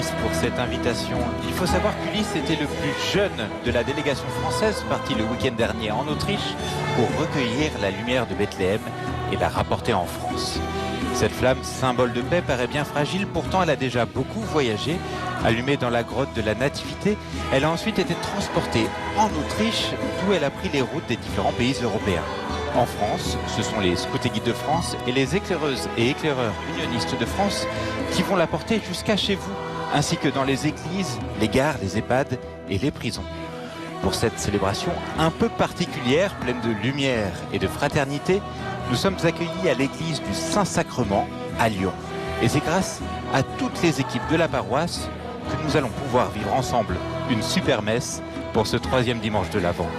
Ulysse pour cette invitation. Il faut savoir qu'Ulysse était le plus jeune de la délégation française partie le week-end dernier en Autriche pour recueillir la lumière de Bethléem et la rapporter en France. Cette flamme, symbole de paix, paraît bien fragile, pourtant elle a déjà beaucoup voyagé. Allumée dans la grotte de la Nativité, elle a ensuite été transportée en Autriche, d'où elle a pris les routes des différents pays européens. En France, ce sont les Scouts et Guides de France et les éclaireuses et éclaireurs unionistes de France qui vont la porter jusqu'à chez vous, ainsi que dans les églises, les gares, les EHPAD et les prisons. Pour cette célébration un peu particulière, pleine de lumière et de fraternité, nous sommes accueillis à l'église du Saint-Sacrement à Lyon. Et c'est grâce à toutes les équipes de la paroisse que nous allons pouvoir vivre ensemble une super messe pour ce 3e dimanche de l'Avent.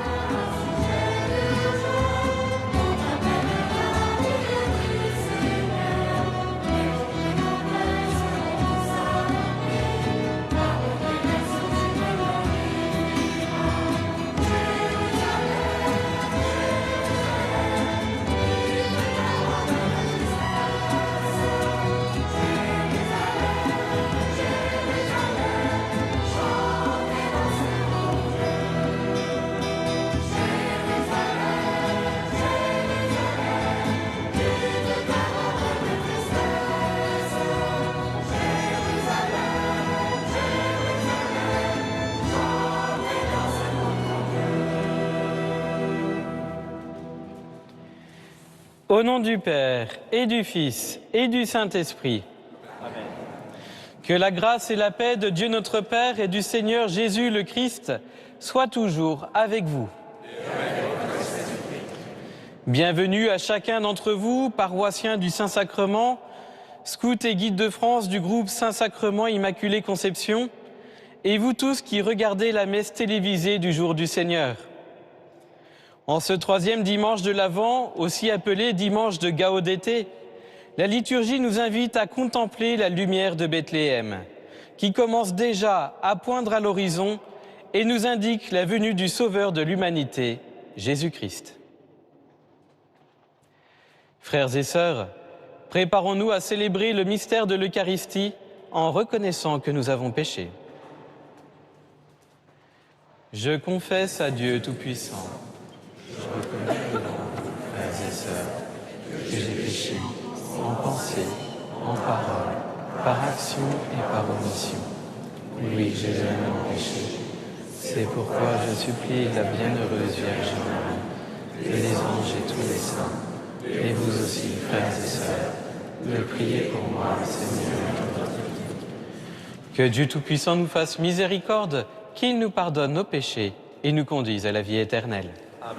Au nom du Père, et du Fils, et du Saint-Esprit. Amen. Que la grâce et la paix de Dieu notre Père et du Seigneur Jésus le Christ soient toujours avec vous. Bienvenue à chacun d'entre vous, paroissiens du Saint-Sacrement, scouts et guides de France du groupe Saint-Sacrement Immaculée Conception, et vous tous qui regardez la messe télévisée du jour du Seigneur. En ce 3e dimanche de l'Avent, aussi appelé dimanche de Gaudété, la liturgie nous invite à contempler la lumière de Bethléem, qui commence déjà à poindre à l'horizon et nous indique la venue du Sauveur de l'humanité, Jésus-Christ. Frères et sœurs, préparons-nous à célébrer le mystère de l'Eucharistie en reconnaissant que nous avons péché. Je confesse à Dieu Tout-Puissant. Je reconnais devant vous, frères et sœurs, que j'ai péché en pensée, en parole, par action et par omission. Oui, j'ai vraiment péché. C'est pourquoi je supplie la bienheureuse Vierge Marie, et les anges et tous les saints, et vous aussi, frères et sœurs, de prier pour moi, Seigneur, notre Dieu. Que Dieu Tout-Puissant nous fasse miséricorde, qu'il nous pardonne nos péchés et nous conduise à la vie éternelle. Amen.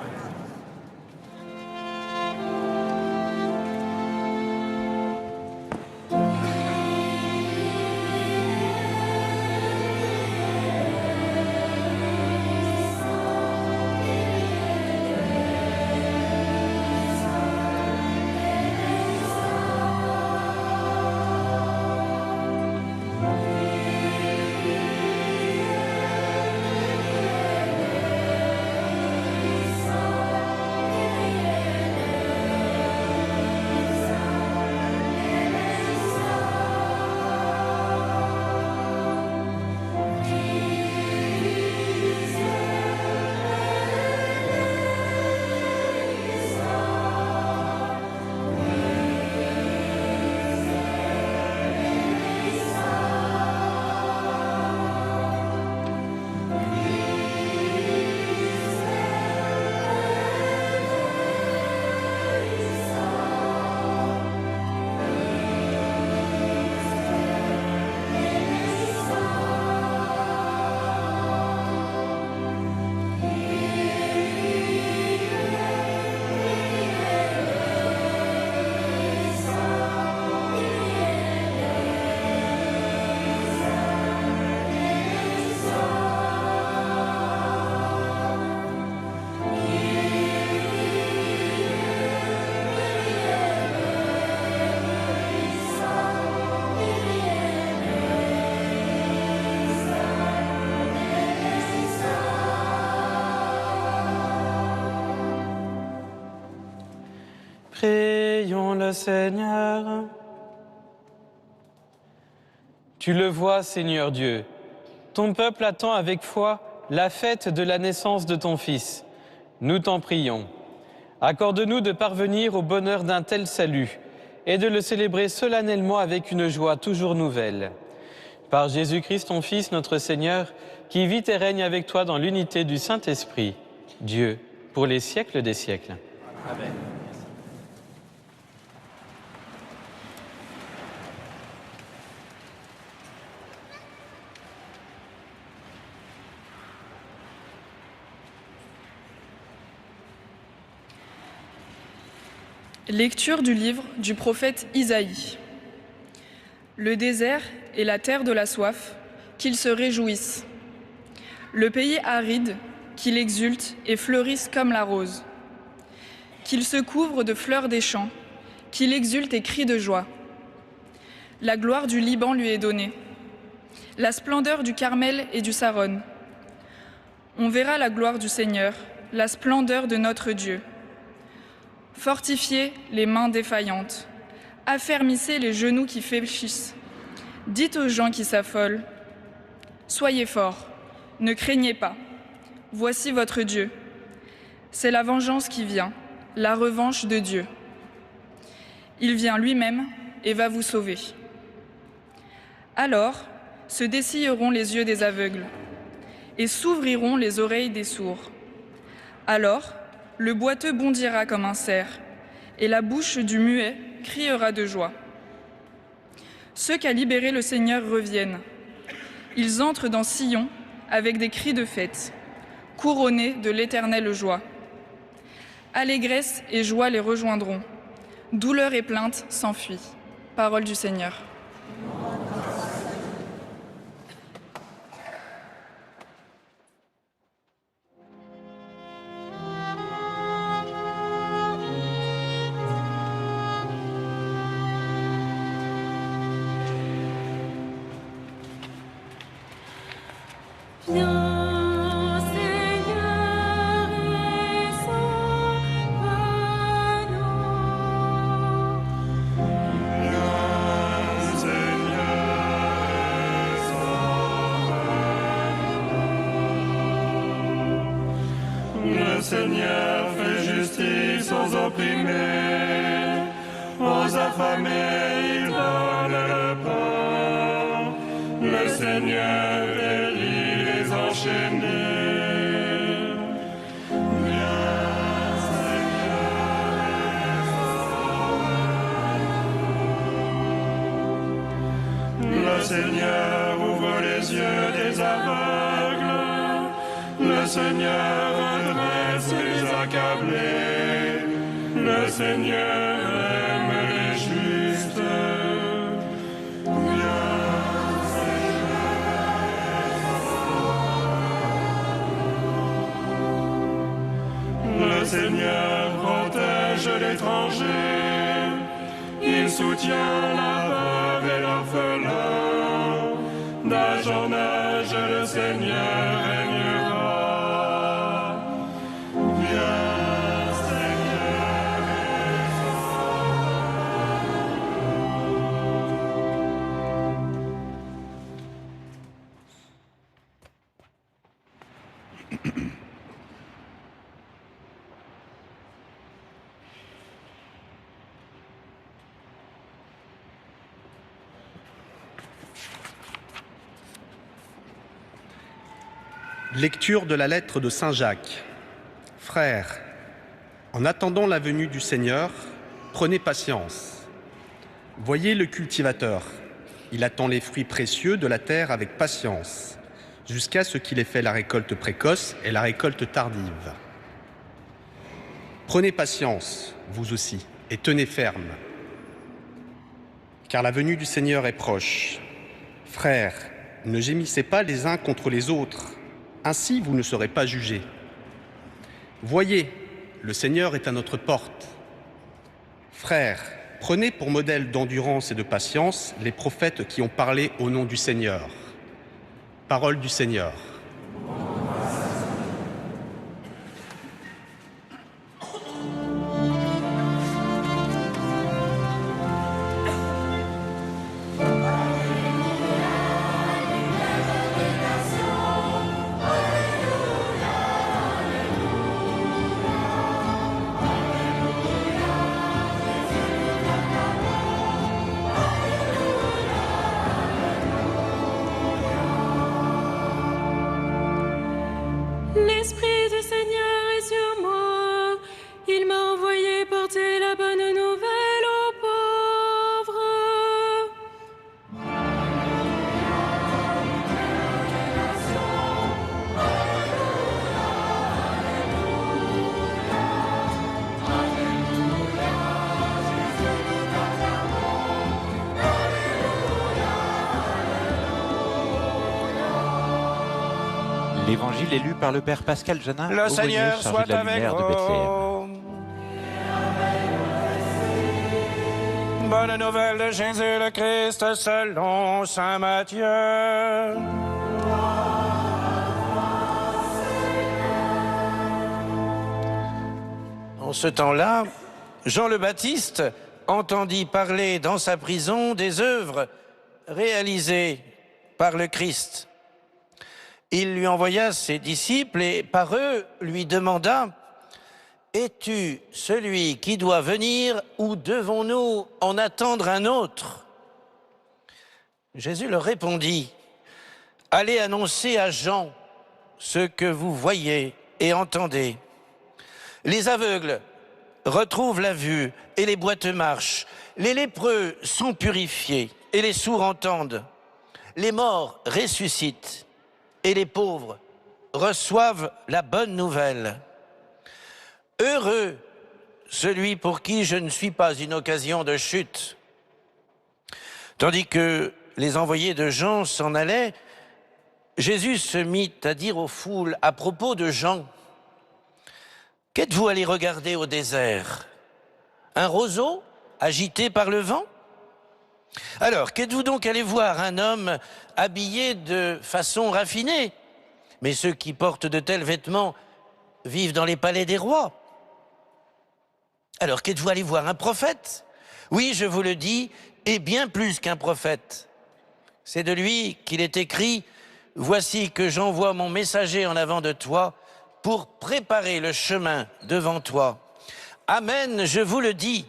Prions le Seigneur. Tu le vois, Seigneur Dieu, ton peuple attend avec foi la fête de la naissance de ton Fils. Nous t'en prions. Accorde-nous de parvenir au bonheur d'un tel salut et de le célébrer solennellement avec une joie toujours nouvelle. Par Jésus-Christ, ton Fils, notre Seigneur, qui vit et règne avec toi dans l'unité du Saint-Esprit, Dieu, pour les siècles des siècles. Amen. Lecture du livre du prophète Isaïe. Le désert et la terre de la soif, qu'ils se réjouissent. Le pays aride, qu'il exulte et fleurisse comme la rose. Qu'il se couvre de fleurs des champs, qu'il exulte et crie de joie. La gloire du Liban lui est donnée, la splendeur du Carmel et du Saron. On verra la gloire du Seigneur, la splendeur de notre Dieu. Fortifiez les mains défaillantes, affermissez les genoux qui fléchissent. Dites aux gens qui s'affolent, soyez forts, ne craignez pas, voici votre Dieu. C'est la vengeance qui vient, la revanche de Dieu. Il vient lui-même et va vous sauver. Alors se dessilleront les yeux des aveugles et s'ouvriront les oreilles des sourds. Alors, le boiteux bondira comme un cerf, et la bouche du muet criera de joie. Ceux qu'a libérés le Seigneur reviennent. Ils entrent dans Sion avec des cris de fête, couronnés de l'éternelle joie. Allégresse et joie les rejoindront. Douleur et plainte s'enfuient. Parole du Seigneur. Le Seigneur fait justice aux opprimés, aux affamés il donne le pain. Le Seigneur délie les enchaînés. Viens, Seigneur, le Seigneur ouvre les yeux des aveugles. Le Seigneur redresse les accablés. Le Seigneur aime les justes. Viens, Seigneur. Le Seigneur protège l'étranger. Il soutient la veuve et l'orphelin. D'âge en âge, le Seigneur régnera. Lecture de la lettre de Saint Jacques. Frères, en attendant la venue du Seigneur, prenez patience. Voyez le cultivateur. Il attend les fruits précieux de la terre avec patience, jusqu'à ce qu'il ait fait la récolte précoce et la récolte tardive. Prenez patience, vous aussi, et tenez ferme, car la venue du Seigneur est proche. Frères, ne gémissez pas les uns contre les autres, ainsi vous ne serez pas jugés. Voyez, le Seigneur est à notre porte. Frères, prenez pour modèle d'endurance et de patience les prophètes qui ont parlé au nom du Seigneur. Parole du Seigneur. L'évangile est lu par le Père Pascal Janin, Le aumônier Seigneur chargé soit de la avec lumière de Bethléem. vous. Bonne nouvelle de Jésus le Christ selon saint Matthieu. En ce temps-là, Jean le Baptiste entendit parler dans sa prison des œuvres réalisées par le Christ. Il lui envoya ses disciples et par eux lui demanda « Es-tu celui qui doit venir ou devons-nous en attendre un autre ?» Jésus leur répondit « Allez annoncer à Jean ce que vous voyez et entendez. Les aveugles retrouvent la vue et les boiteux marchent. Les lépreux sont purifiés et les sourds entendent. Les morts ressuscitent et les pauvres reçoivent la bonne nouvelle. Heureux celui pour qui je ne suis pas une occasion de chute. » Tandis que les envoyés de Jean s'en allaient, Jésus se mit à dire aux foules à propos de Jean: « Qu'êtes-vous allé regarder au désert? Un roseau agité par le vent? Alors, qu'êtes-vous donc allé voir? Un homme habillé de façon raffinée? Mais ceux qui portent de tels vêtements vivent dans les palais des rois. Alors, qu'êtes-vous allé voir? Un prophète? Oui, je vous le dis, et bien plus qu'un prophète. C'est de lui qu'il est écrit: « Voici que j'envoie mon messager en avant de toi pour préparer le chemin devant toi. » Amen, je vous le dis.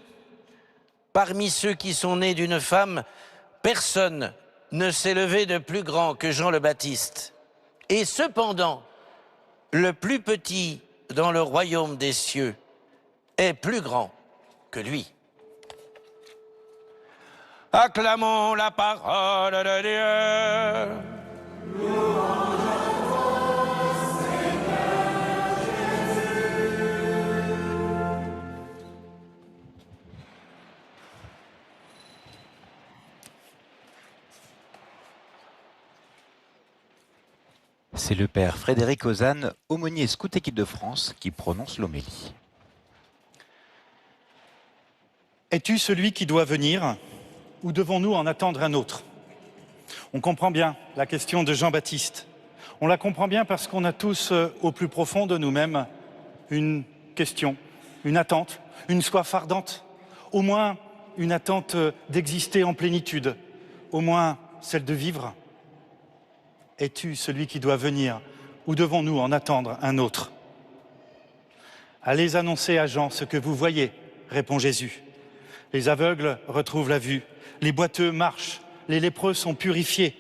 Parmi ceux qui sont nés d'une femme, personne ne s'est levé de plus grand que Jean le Baptiste. Et cependant, le plus petit dans le royaume des cieux est plus grand que lui. Acclamons la parole de Dieu. C'est le Père Frédéric Ozanne, aumônier scout équipe de France, qui prononce l'homélie. Es-tu celui qui doit venir ou devons-nous en attendre un autre? On comprend bien la question de Jean-Baptiste. On la comprend bien parce qu'on a tous, au plus profond de nous-mêmes, une question, une attente, une soif ardente, au moins une attente d'exister en plénitude, au moins celle de vivre. Es-tu celui qui doit venir ou devons-nous en attendre un autre? Allez annoncer à Jean ce que vous voyez, répond Jésus. Les aveugles retrouvent la vue, les boiteux marchent, les lépreux sont purifiés.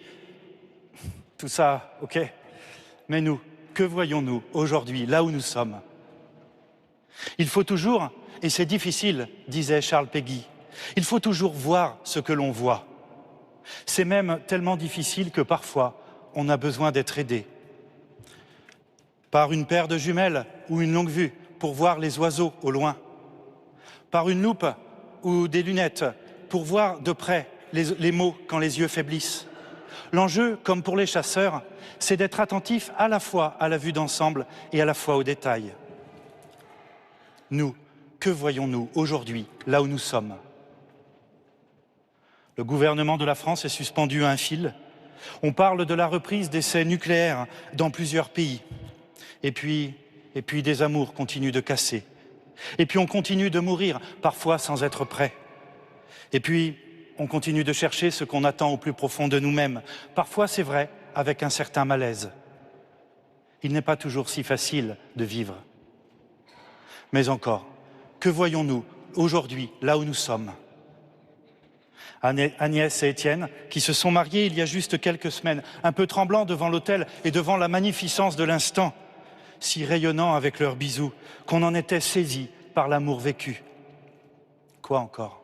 Tout ça, ok. Mais nous, que voyons-nous aujourd'hui, là où nous sommes? Il faut toujours, et c'est difficile, disait Charles Péguy, il faut toujours voir ce que l'on voit. C'est même tellement difficile que parfois, on a besoin d'être aidé. Par une paire de jumelles ou une longue vue pour voir les oiseaux au loin. Par une loupe ou des lunettes pour voir de près les mots quand les yeux faiblissent. L'enjeu, comme pour les chasseurs, c'est d'être attentif à la fois à la vue d'ensemble et à la fois aux détails. Nous, que voyons-nous aujourd'hui, là où nous sommes? Le gouvernement de la France est suspendu à un fil. On parle de la reprise d'essais nucléaires dans plusieurs pays. Et puis des amours continuent de casser. Et puis on continue de mourir, parfois sans être prêt. Et puis on continue de chercher ce qu'on attend au plus profond de nous-mêmes. Parfois, c'est vrai, avec un certain malaise. Il n'est pas toujours si facile de vivre. Mais encore, que voyons-nous aujourd'hui, là où nous sommes? Agnès et Étienne, qui se sont mariés il y a juste quelques semaines, un peu tremblants devant l'autel et devant la magnificence de l'instant, si rayonnants avec leurs bisous, qu'on en était saisi par l'amour vécu. Quoi encore?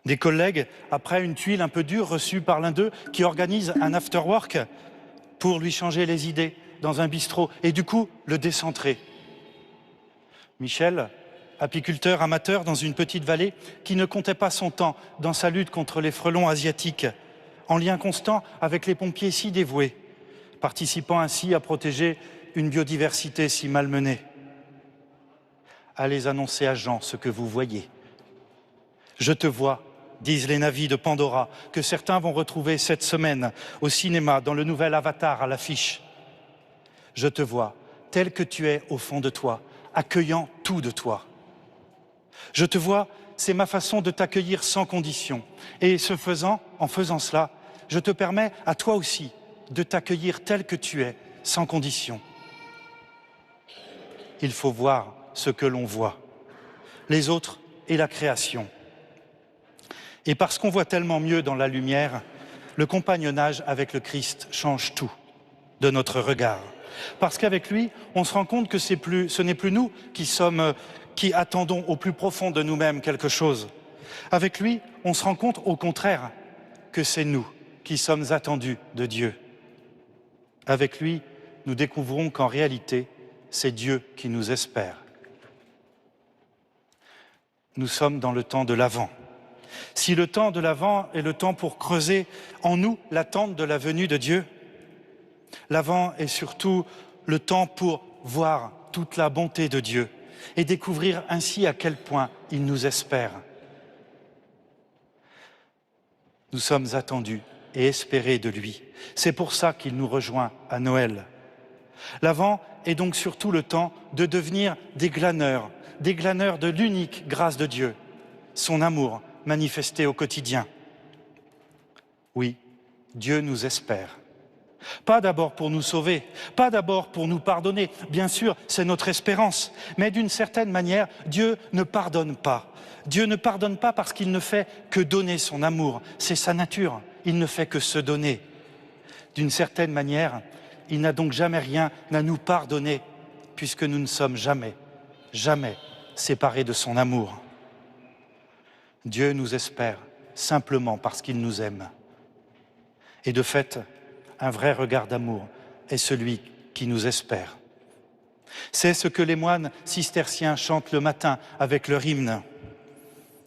Des collègues, après une tuile un peu dure reçue par l'un d'eux, qui organise un after-work pour lui changer les idées dans un bistrot et du coup le décentrer. Michel, apiculteur amateur dans une petite vallée qui ne comptait pas son temps dans sa lutte contre les frelons asiatiques, en lien constant avec les pompiers si dévoués, participant ainsi à protéger une biodiversité si malmenée. Allez annoncer à Jean ce que vous voyez. Je te vois, disent les navis de Pandora, que certains vont retrouver cette semaine au cinéma dans le nouvel Avatar à l'affiche. Je te vois, tel que tu es au fond de toi, accueillant tout de toi. Je te vois, c'est ma façon de t'accueillir sans condition. Et en faisant cela, je te permets à toi aussi de t'accueillir tel que tu es, sans condition. Il faut voir ce que l'on voit, les autres et la création. Et parce qu'on voit tellement mieux dans la lumière, le compagnonnage avec le Christ change tout de notre regard. Parce qu'avec lui, on se rend compte que ce n'est plus nous qui attendons au plus profond de nous-mêmes quelque chose. Avec lui, on se rend compte au contraire que c'est nous qui sommes attendus de Dieu. Avec lui, nous découvrons qu'en réalité, c'est Dieu qui nous espère. Nous sommes dans le temps de l'Avent. Si le temps de l'Avent est le temps pour creuser en nous l'attente de la venue de Dieu, l'Avent est surtout le temps pour voir toute la bonté de Dieu et découvrir ainsi à quel point il nous espère. Nous sommes attendus et espérés de lui. C'est pour ça qu'il nous rejoint à Noël. L'Avent est donc surtout le temps de devenir des glaneurs de l'unique grâce de Dieu, son amour manifesté au quotidien. Oui, Dieu nous espère. Pas d'abord pour nous sauver, pas d'abord pour nous pardonner. Bien sûr, c'est notre espérance. Mais d'une certaine manière, Dieu ne pardonne pas. Dieu ne pardonne pas parce qu'il ne fait que donner son amour. C'est sa nature. Il ne fait que se donner. D'une certaine manière, il n'a donc jamais rien à nous pardonner puisque nous ne sommes jamais séparés de son amour. Dieu nous espère simplement parce qu'il nous aime. Et de fait, un vrai regard d'amour est celui qui nous espère. C'est ce que les moines cisterciens chantent le matin avec leur hymne.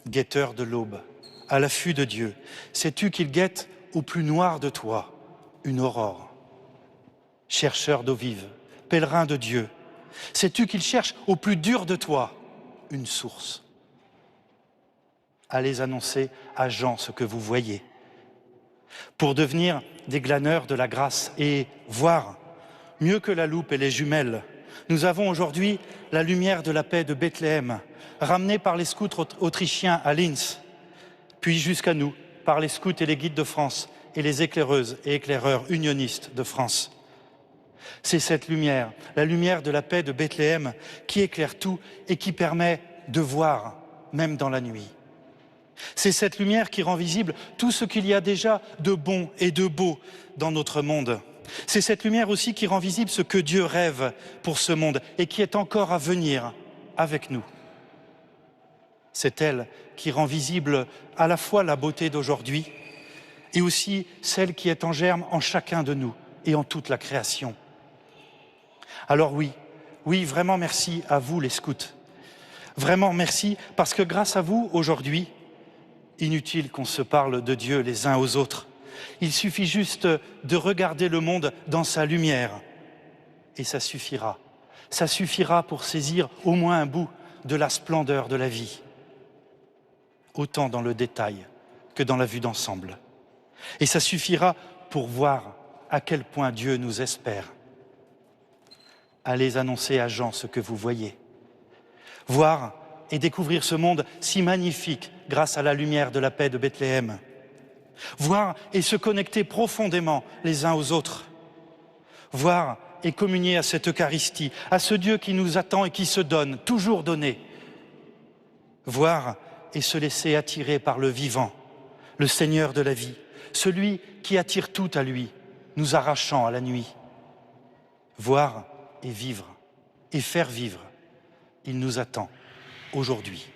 Guetteur de l'aube, à l'affût de Dieu, sais-tu qu'il guette au plus noir de toi une aurore. Chercheur d'eau vive, pèlerin de Dieu, sais-tu qu'il cherche au plus dur de toi une source. Allez annoncer à Jean ce que vous voyez, pour devenir des glaneurs de la grâce et voir, mieux que la loupe et les jumelles, nous avons aujourd'hui la lumière de la paix de Bethléem, ramenée par les scouts autrichiens à Linz, puis jusqu'à nous par les scouts et les guides de France et les éclaireuses et éclaireurs unionistes de France. C'est cette lumière, la lumière de la paix de Bethléem, qui éclaire tout et qui permet de voir, même dans la nuit. C'est cette lumière qui rend visible tout ce qu'il y a déjà de bon et de beau dans notre monde. C'est cette lumière aussi qui rend visible ce que Dieu rêve pour ce monde et qui est encore à venir avec nous. C'est elle qui rend visible à la fois la beauté d'aujourd'hui et aussi celle qui est en germe en chacun de nous et en toute la création. Alors oui, vraiment merci à vous les scouts. Vraiment merci parce que grâce à vous, aujourd'hui, inutile qu'on se parle de Dieu les uns aux autres. Il suffit juste de regarder le monde dans sa lumière. Et ça suffira. Ça suffira pour saisir au moins un bout de la splendeur de la vie. Autant dans le détail que dans la vue d'ensemble. Et ça suffira pour voir à quel point Dieu nous espère. Allez annoncer à Jean ce que vous voyez. Voir et découvrir ce monde si magnifique grâce à la lumière de la paix de Bethléem. Voir et se connecter profondément les uns aux autres. Voir et communier à cette Eucharistie, à ce Dieu qui nous attend et qui se donne, toujours donné. Voir et se laisser attirer par le vivant, le Seigneur de la vie, celui qui attire tout à lui, nous arrachant à la nuit. Voir et vivre, et faire vivre, il nous attend aujourd'hui.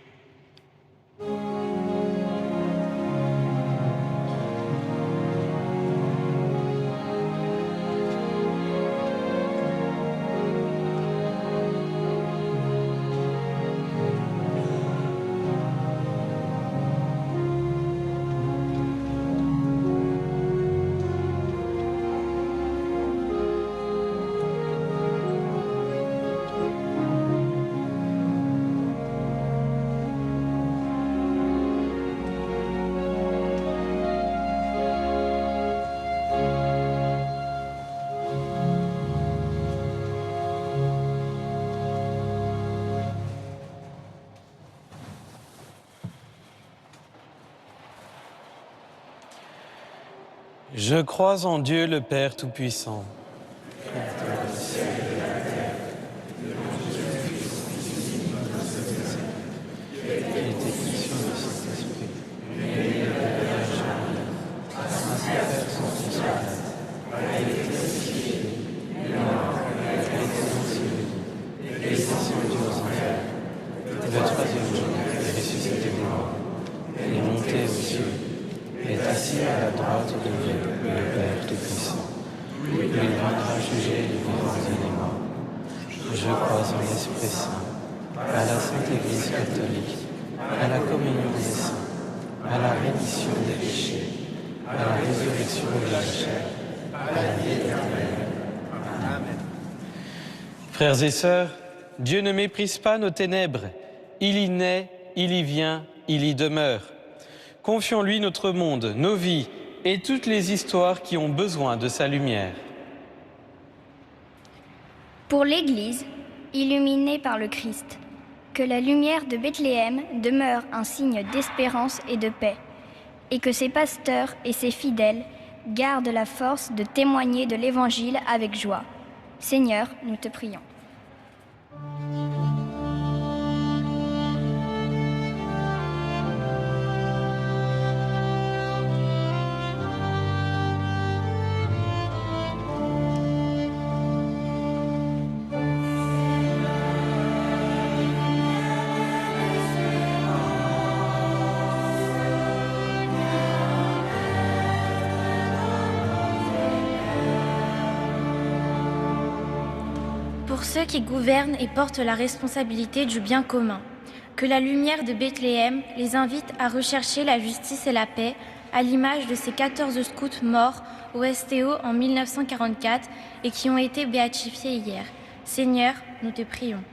Je crois en Dieu le Père Tout-Puissant, le troisième jour, il est ressuscité des morts, il est monté aux cieux, il est assis à la droite de Dieu, le Père Tout-Puissant. Il viendra juger les vivants et les morts. Je crois en l'Esprit Saint, à la Sainte Église catholique, à la communion des saints, à la rémission des péchés, à la résurrection de la chair, à la vie éternelle. Amen. Frères et sœurs, Dieu ne méprise pas nos ténèbres. Il y naît, il y vient, il y demeure. Confions-lui notre monde, nos vies et toutes les histoires qui ont besoin de sa lumière. Pour l'Église, illuminée par le Christ, que la lumière de Bethléem demeure un signe d'espérance et de paix, et que ses pasteurs et ses fidèles gardent la force de témoigner de l'Évangile avec joie. Seigneur, nous te prions. Pour ceux qui gouvernent et portent la responsabilité du bien commun, que la lumière de Bethléem les invite à rechercher la justice et la paix, à l'image de ces 14 scouts morts au STO en 1944 et qui ont été béatifiés hier. Seigneur, nous te prions.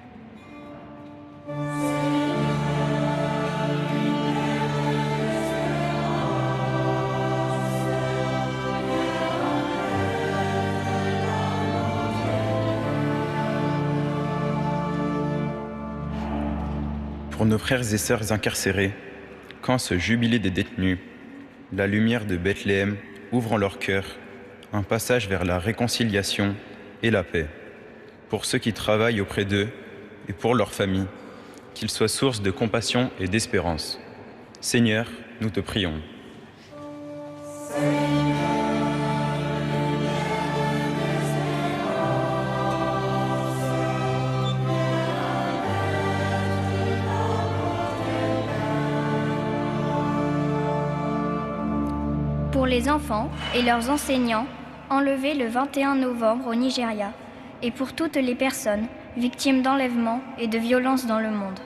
Pour nos frères et sœurs incarcérés, quand ce jubilé des détenus, la lumière de Bethléem ouvre en leur cœur un passage vers la réconciliation et la paix. Pour ceux qui travaillent auprès d'eux et pour leurs familles, qu'ils soient source de compassion et d'espérance. Seigneur, nous te prions. Pour les enfants et leurs enseignants enlevés le 21 novembre au Nigeria, et pour toutes les personnes victimes d'enlèvements et de violences dans le monde.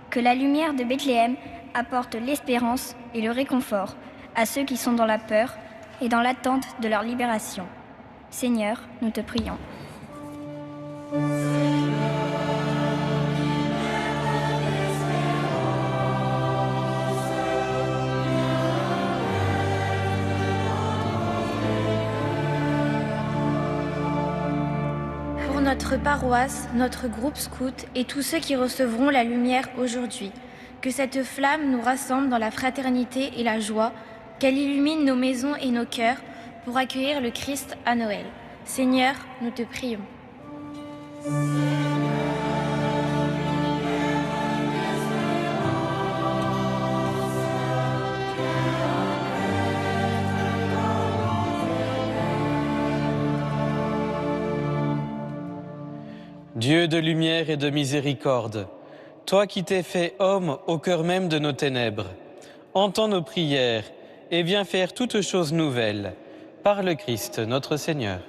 Que la lumière de Bethléem apporte l'espérance et le réconfort à ceux qui sont dans la peur et dans l'attente de leur libération. Seigneur, nous te prions. Notre paroisse, notre groupe scout et tous ceux qui recevront la lumière aujourd'hui. Que cette flamme nous rassemble dans la fraternité et la joie, qu'elle illumine nos maisons et nos cœurs pour accueillir le Christ à Noël. Seigneur, nous te prions. Dieu de lumière et de miséricorde, toi qui t'es fait homme au cœur même de nos ténèbres, entends nos prières et viens faire toutes choses nouvelles par le Christ notre Seigneur.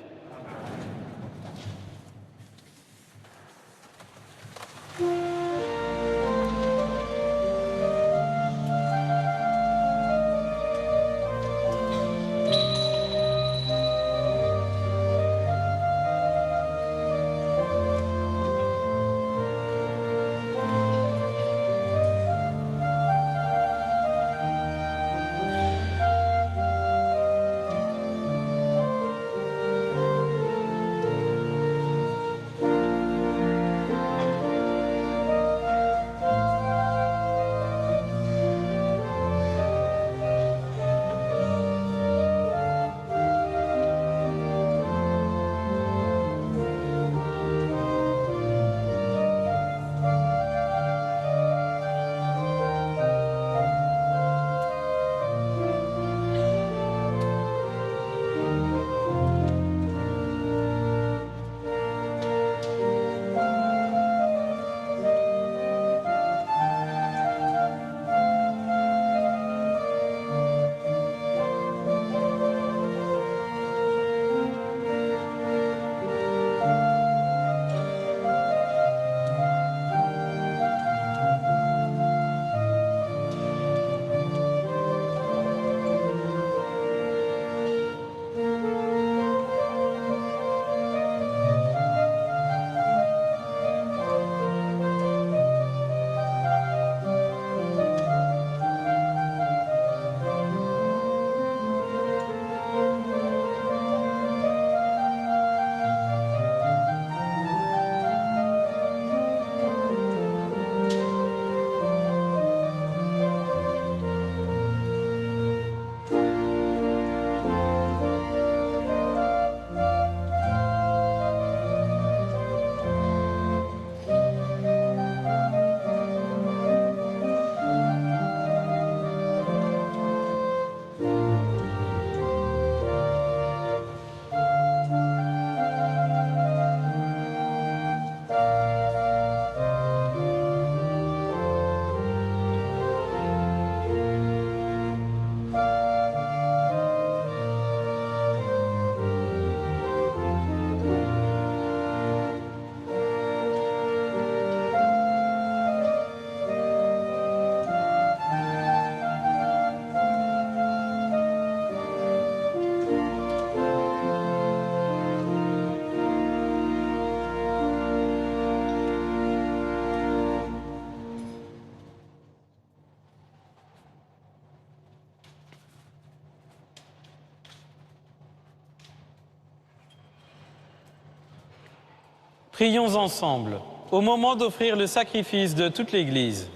Prions ensemble, au moment d'offrir le sacrifice de toute l'Église.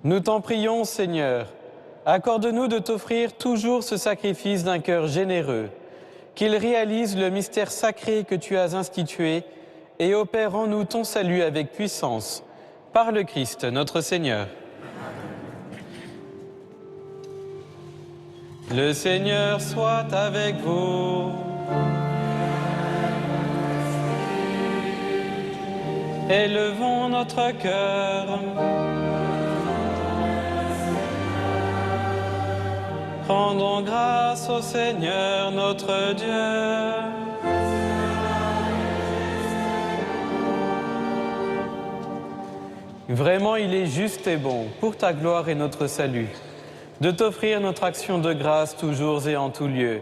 Nous t'en prions, Seigneur, accorde-nous de t'offrir toujours ce sacrifice d'un cœur généreux, qu'il réalise le mystère sacré que tu as institué et opère en nous ton salut avec puissance, par le Christ notre Seigneur. Le Seigneur soit avec vous. Élevons notre cœur. Rendons grâce au Seigneur notre Dieu. Vraiment, il est juste et bon, pour ta gloire et notre salut, de t'offrir notre action de grâce toujours et en tout lieu.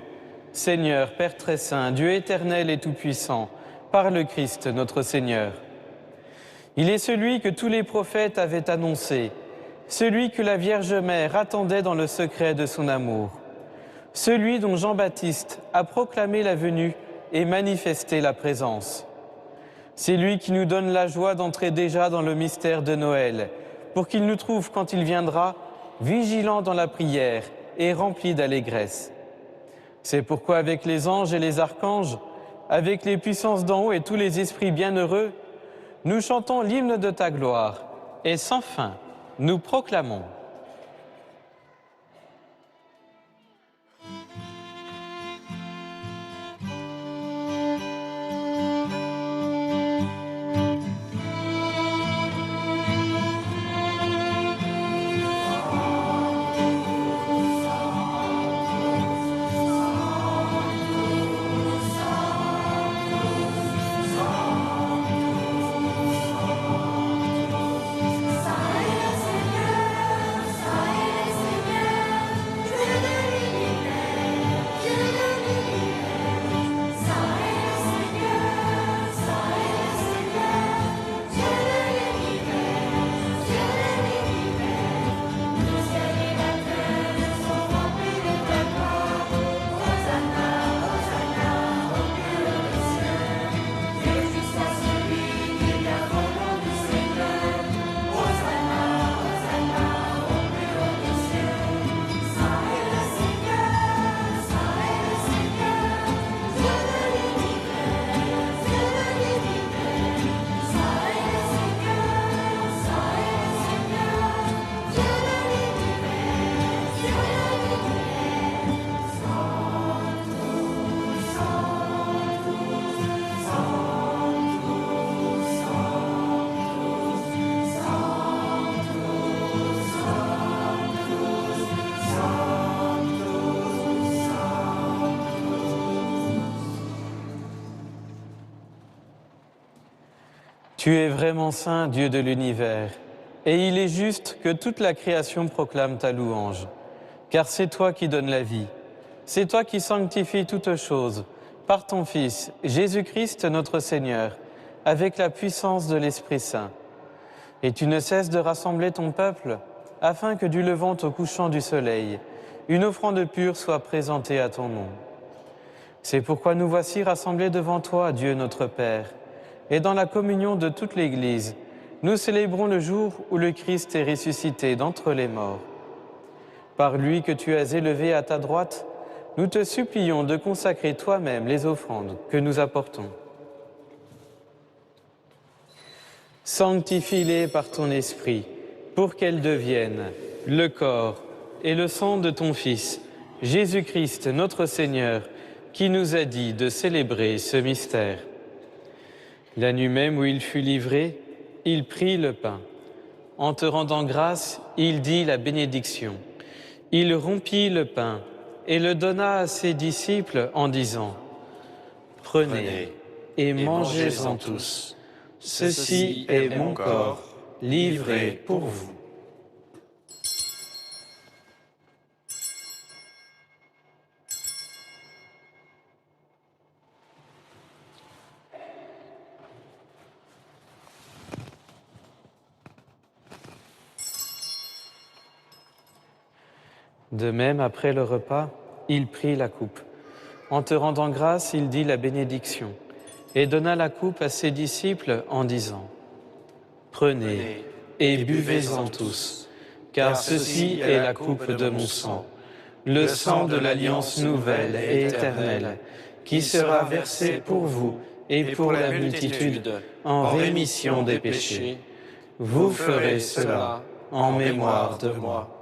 Seigneur, Père très saint, Dieu éternel et tout-puissant, par le Christ notre Seigneur. Il est celui que tous les prophètes avaient annoncé, celui que la Vierge Mère attendait dans le secret de son amour, celui dont Jean-Baptiste a proclamé la venue et manifesté la présence. C'est lui qui nous donne la joie d'entrer déjà dans le mystère de Noël, pour qu'il nous trouve quand il viendra, vigilants dans la prière et remplis d'allégresse. C'est pourquoi avec les anges et les archanges, avec les puissances d'en haut et tous les esprits bienheureux, nous chantons l'hymne de ta gloire et sans fin, nous proclamons. Tu es vraiment saint, Dieu de l'univers, et il est juste que toute la création proclame ta louange. Car c'est toi qui donnes la vie, c'est toi qui sanctifies toutes choses, par ton Fils, Jésus-Christ notre Seigneur, avec la puissance de l'Esprit Saint. Et tu ne cesses de rassembler ton peuple, afin que du levant au couchant du soleil, une offrande pure soit présentée à ton nom. C'est pourquoi nous voici rassemblés devant toi, Dieu notre Père, et dans la communion de toute l'Église, nous célébrons le jour où le Christ est ressuscité d'entre les morts. Par lui que tu as élevé à ta droite, nous te supplions de consacrer toi-même les offrandes que nous apportons. Sanctifie-les par ton Esprit, pour qu'elles deviennent le corps et le sang de ton Fils, Jésus-Christ notre Seigneur, qui nous a dit de célébrer ce mystère. La nuit même où il fut livré, il prit le pain. En te rendant grâce, il dit la bénédiction. Il rompit le pain et le donna à ses disciples en disant « Prenez et mangez-en tous. Ceci est mon corps livré pour vous. » De même, après le repas, il prit la coupe. En te rendant grâce, il dit la bénédiction et donna la coupe à ses disciples en disant « Prenez et buvez-en tous, car ceci est la coupe de mon sang, le sang de l'alliance nouvelle et éternelle, qui sera versé pour vous et pour la multitude en rémission des péchés. Vous ferez cela en mémoire de moi. »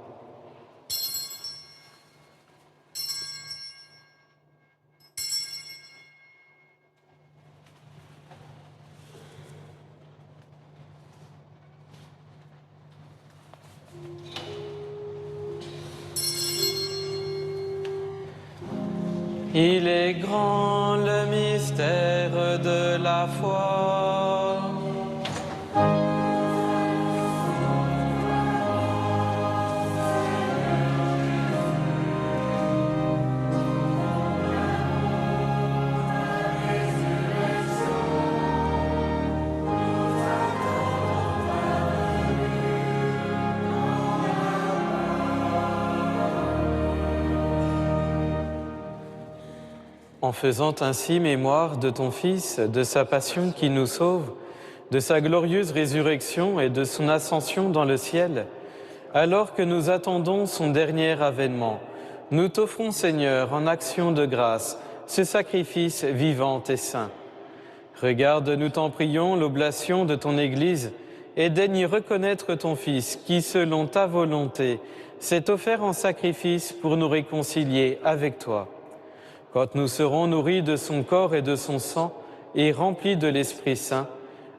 Il est grand le mystère de la foi. En faisant ainsi mémoire de ton Fils, de sa passion qui nous sauve, de sa glorieuse résurrection et de son ascension dans le ciel, alors que nous attendons son dernier avènement, nous t'offrons, Seigneur, en action de grâce, ce sacrifice vivant et saint. Regarde, nous t'en prions, l'oblation de ton Église et daigne reconnaître ton Fils qui, selon ta volonté, s'est offert en sacrifice pour nous réconcilier avec toi. Quand nous serons nourris de son corps et de son sang et remplis de l'Esprit Saint,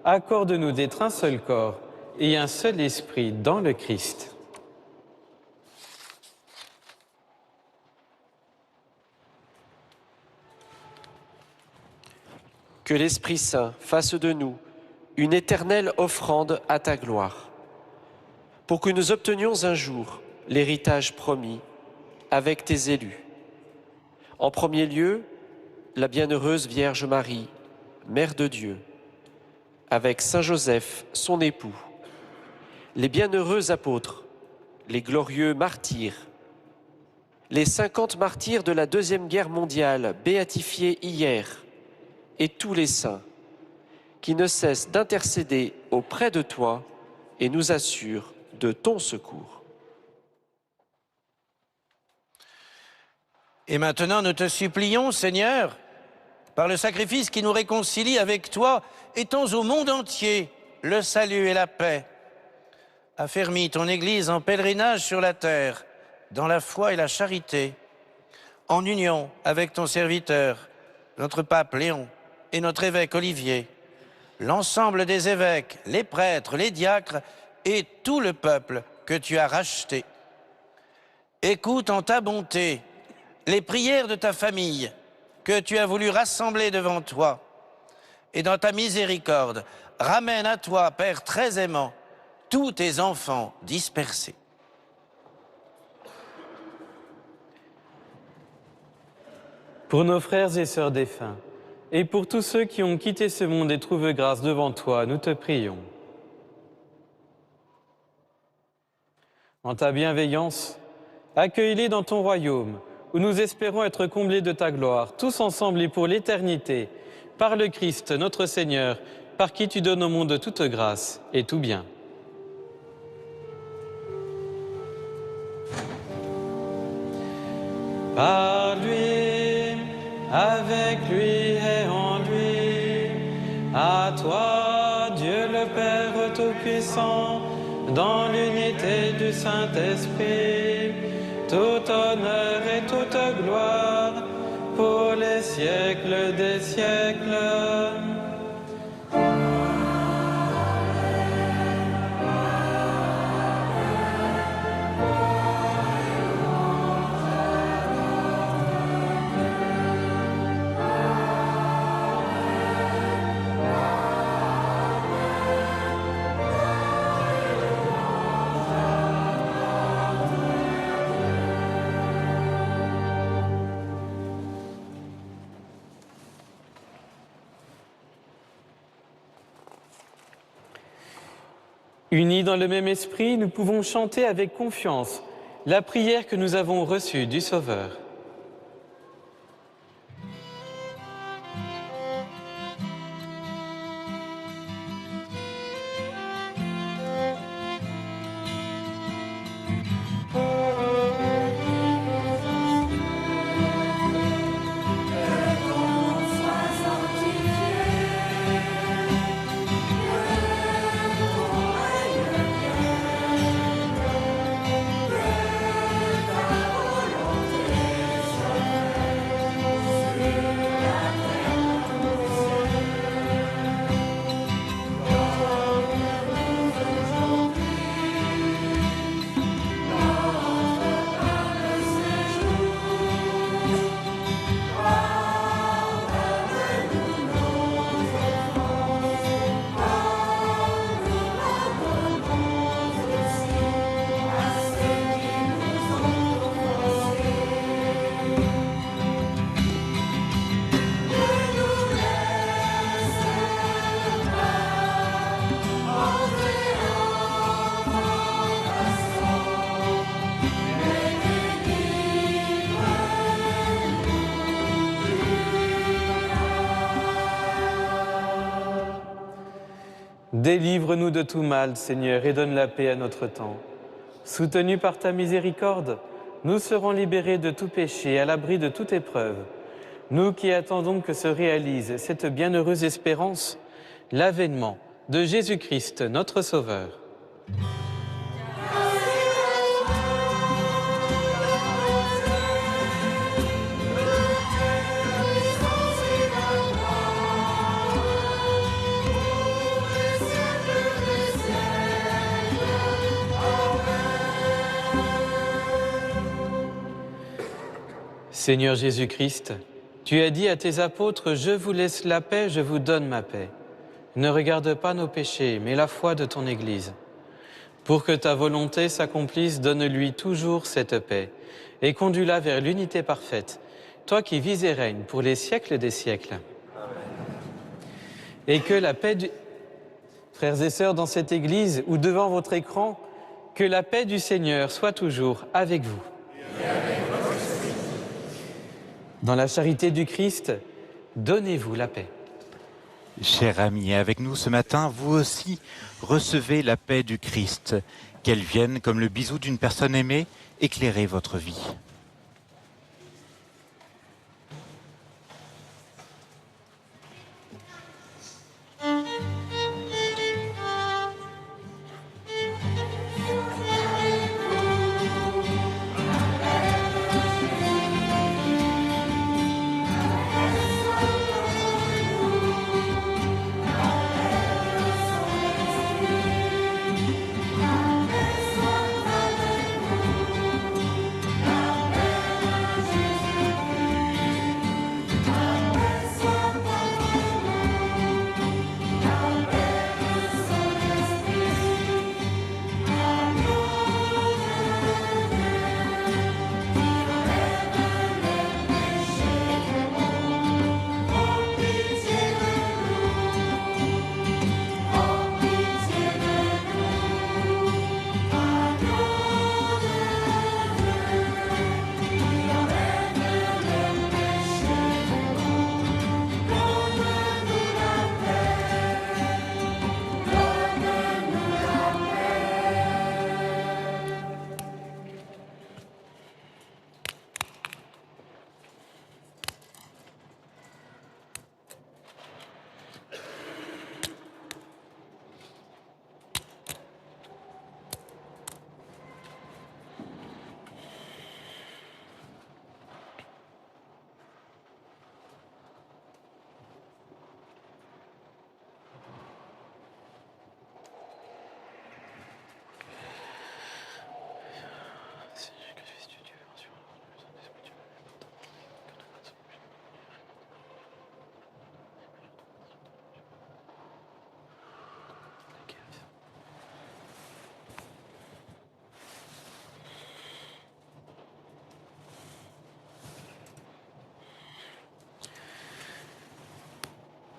accorde-nous d'être un seul corps et un seul esprit dans le Christ. Que l'Esprit Saint fasse de nous une éternelle offrande à ta gloire, pour que nous obtenions un jour l'héritage promis avec tes élus. En premier lieu, la bienheureuse Vierge Marie, Mère de Dieu, avec Saint Joseph, son époux, les bienheureux apôtres, les glorieux martyrs, les 50 martyrs de la Deuxième Guerre mondiale béatifiés hier, et tous les saints qui ne cessent d'intercéder auprès de toi et nous assurent de ton secours. Et maintenant, nous te supplions, Seigneur, par le sacrifice qui nous réconcilie avec toi, étends au monde entier le salut et la paix. Affermis ton Église en pèlerinage sur la terre, dans la foi et la charité, en union avec ton serviteur, notre pape Léon et notre évêque Olivier, l'ensemble des évêques, les prêtres, les diacres et tout le peuple que tu as racheté. Écoute en ta bonté les prières de ta famille que tu as voulu rassembler devant toi, et dans ta miséricorde, ramène à toi, Père très aimant, tous tes enfants dispersés. Pour nos frères et sœurs défunts, et pour tous ceux qui ont quitté ce monde et trouvent grâce devant toi, nous te prions. En ta bienveillance, accueille-les dans ton royaume, où nous espérons être comblés de ta gloire, tous ensemble et pour l'éternité, par le Christ, notre Seigneur, par qui tu donnes au monde toute grâce et tout bien. Par lui, avec lui et en lui, à toi, Dieu le Père Tout-Puissant, dans l'unité du Saint-Esprit, tout honneur et toute gloire pour les siècles des siècles. Unis dans le même esprit, nous pouvons chanter avec confiance la prière que nous avons reçue du Sauveur. Délivre-nous de tout mal, Seigneur, et donne la paix à notre temps. Soutenus par ta miséricorde, nous serons libérés de tout péché, à l'abri de toute épreuve. Nous qui attendons que se réalise cette bienheureuse espérance, l'avènement de Jésus-Christ, notre Sauveur. Seigneur Jésus-Christ, tu as dit à tes apôtres, « Je vous laisse la paix, je vous donne ma paix. » Ne regarde pas nos péchés, mais la foi de ton Église. Pour que ta volonté s'accomplisse, donne-lui toujours cette paix et conduis-la vers l'unité parfaite, toi qui vis et règnes pour les siècles des siècles. Et que la paix du... Frères et sœurs, dans cette Église ou devant votre écran, que la paix du Seigneur soit toujours avec vous. Dans la charité du Christ, donnez-vous la paix. Chers amis, avec nous ce matin, vous aussi recevez la paix du Christ. Qu'elle vienne, comme le bisou d'une personne aimée, éclairer votre vie.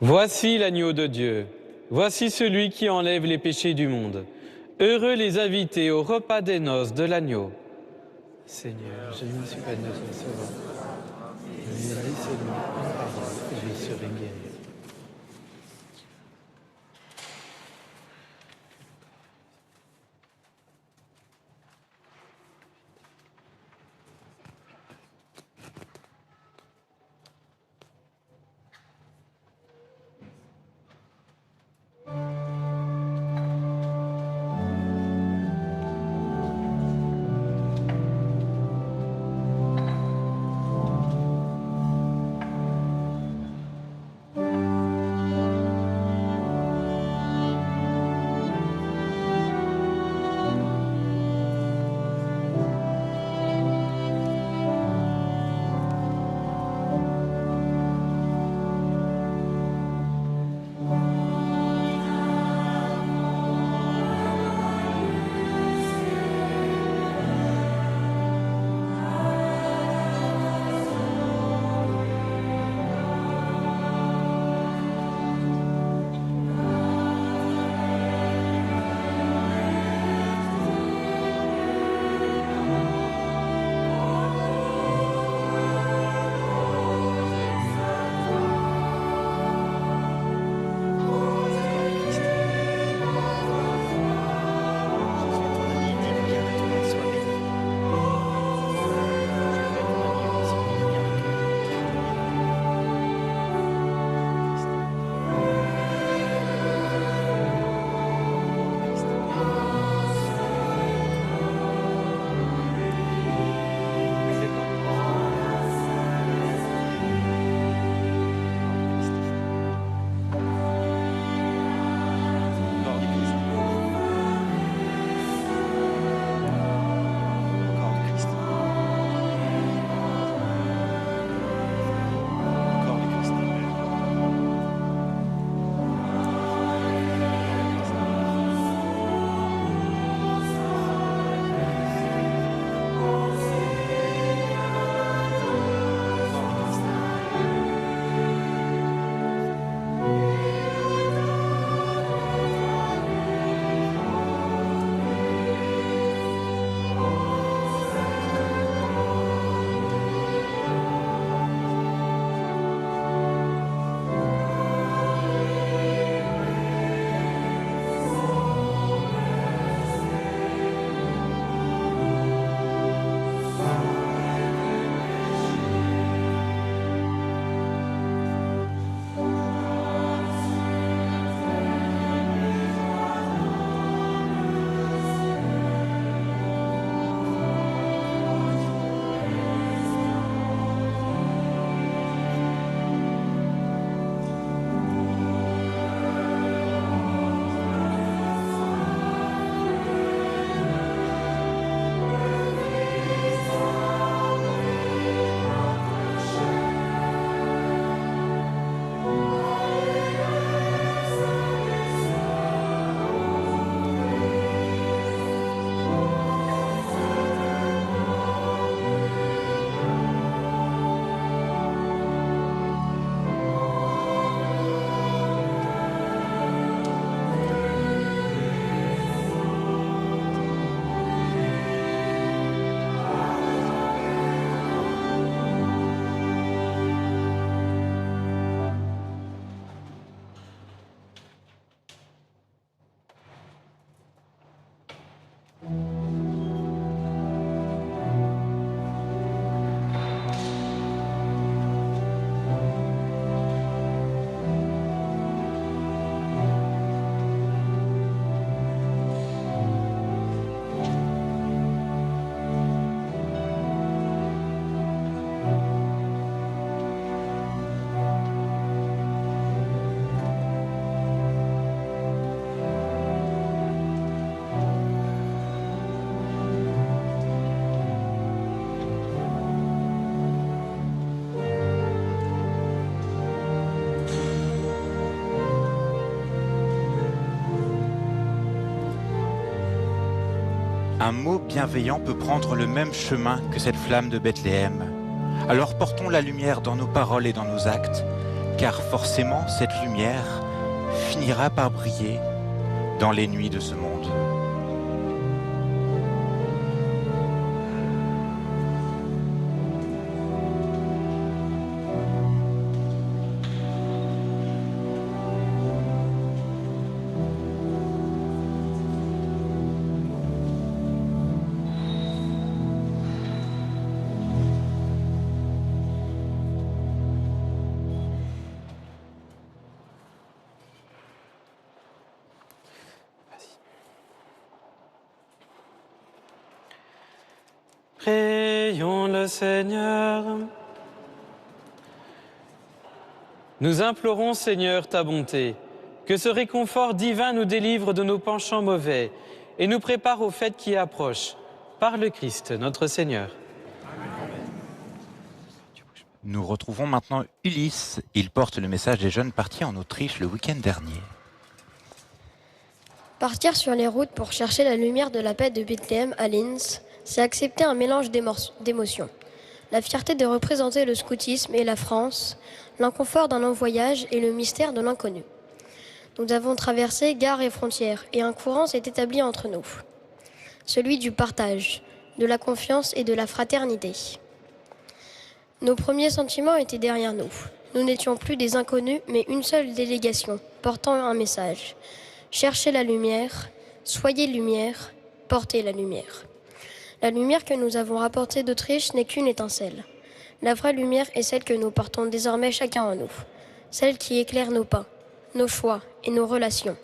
Voici l'agneau de Dieu, voici celui qui enlève les péchés du monde. Heureux les invités au repas des noces de l'agneau. Seigneur, je ne suis pas digne de te recevoir, mais dis seulement une parole et je serai guéri. un mot bienveillant peut prendre le même chemin que cette flamme de Bethléem. Alors portons la lumière dans nos paroles et dans nos actes, car forcément cette lumière finira par briller dans les nuits de ce monde. Prions le Seigneur. Nous implorons, Seigneur, ta bonté, que ce réconfort divin nous délivre de nos penchants mauvais et nous prépare aux fêtes qui approchent, par le Christ, notre Seigneur. Nous retrouvons maintenant Ulysse. Il porte le message des jeunes partis en Autriche le week-end dernier. Partir sur les routes pour chercher la lumière de la paix de Bethléem à Linz, c'est accepter un mélange d'émotions. La fierté de représenter le scoutisme et la France, l'inconfort d'un long voyage et le mystère de l'inconnu. Nous avons traversé gares et frontières et un courant s'est établi entre nous. Celui du partage, de la confiance et de la fraternité. Nos premiers sentiments étaient derrière nous. Nous n'étions plus des inconnus, mais une seule délégation, portant un message. Cherchez la lumière, soyez lumière, portez la lumière. La lumière que nous avons rapportée d'Autriche n'est qu'une étincelle. La vraie lumière est celle que nous portons désormais chacun en nous, celle qui éclaire nos pas, nos choix et nos relations.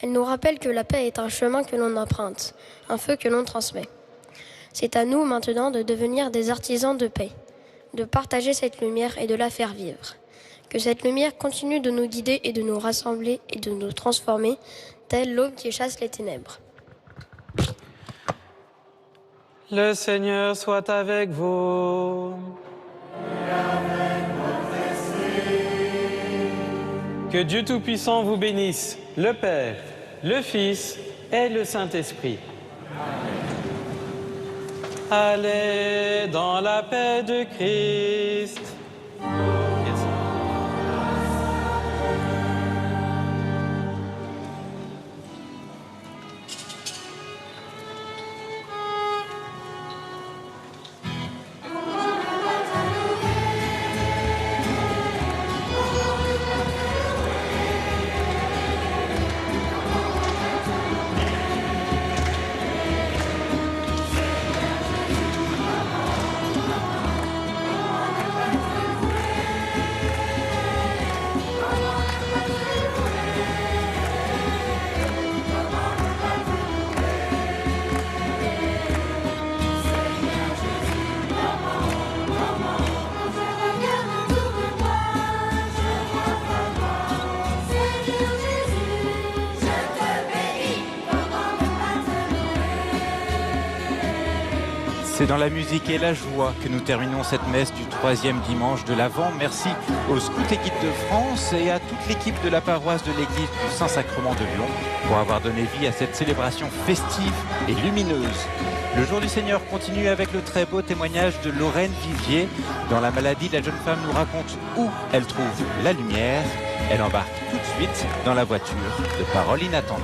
Elle nous rappelle que la paix est un chemin que l'on emprunte, un feu que l'on transmet. C'est à nous maintenant de devenir des artisans de paix, de partager cette lumière et de la faire vivre. Que cette lumière continue de nous guider et de nous rassembler et de nous transformer, telle l'aube qui chasse les ténèbres. Le Seigneur soit avec vous. Et avec votre esprit. Que Dieu Tout-Puissant vous bénisse, le Père, le Fils et le Saint-Esprit. Allez dans la paix de Christ. Merci. C'est dans la musique et la joie que nous terminons cette messe du 3e dimanche de l'Avent. Merci aux Scouts et Guides de France et à toute l'équipe de la paroisse de l'église du Saint-Sacrement de Lyon pour avoir donné vie à cette célébration festive et lumineuse. Le jour du Seigneur continue avec le très beau témoignage de Lorraine Vivier. Dans la maladie, la jeune femme nous raconte où elle trouve la lumière. Elle embarque tout de suite dans la voiture de Paroles Inattendues.